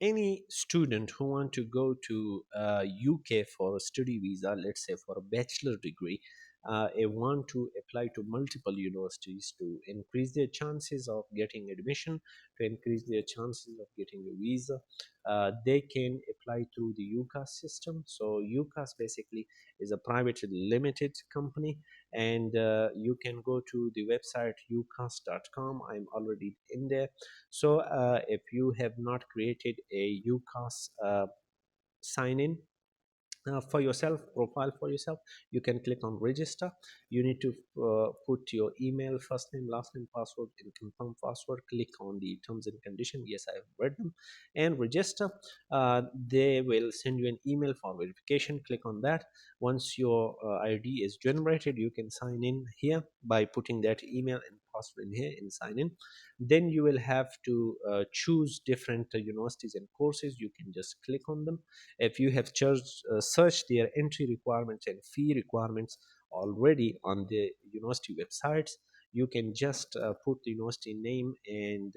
any student who want to go to UK for a study visa, let's say for a bachelor degree, they want to apply to multiple universities to increase their chances of getting admission, to increase their chances of getting a visa. They can apply through the UCAS system. So UCAS basically is a private limited company, and you can go to the website ucas.com. I'm already in there. So if you have not created a UCAS sign in for yourself, profile for yourself, you can click on register. You need to put your email, first name, last name, password, and confirm password. Click on the terms and condition. Yes, I have read them, and register. They will send you an email for verification. Click on that. Once your ID is generated, you can sign in here by putting that email and password in here and sign in. Then you will have to choose different universities and courses. You can just click on them. If you have searched their entry requirements and fee requirements already on the university websites, you can just put the university name and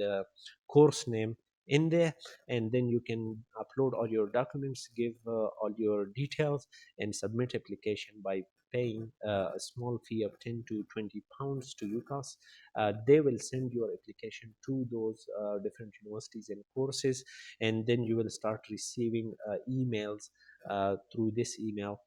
course name in there, and then you can upload all your documents, give all your details, and submit application by paying a small fee of 10 to 20 pounds to UCAS. They will send your application to those different universities and courses, and then you will start receiving emails through this email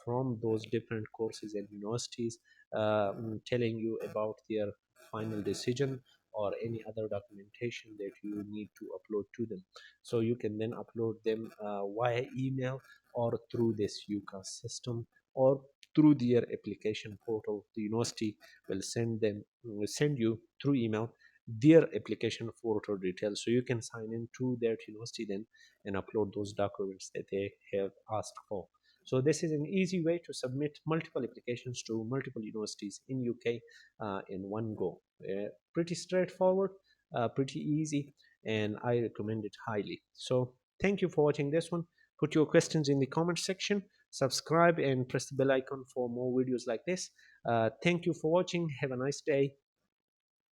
from those different courses and universities, telling you about their final decision or any other documentation that you need to upload to them. So you can then upload them via email or through this UCAS system or through their application portal. The university will send you through email their application portal details, so you can sign in to that university then and upload those documents that they have asked for. So this is an easy way to submit multiple applications to multiple universities in UK in one go. Pretty straightforward, pretty easy, and I recommend it highly. So thank you for watching this one. Put your questions in the comment section, subscribe, and press the bell icon for more videos like this. Thank you for watching. Have a nice day.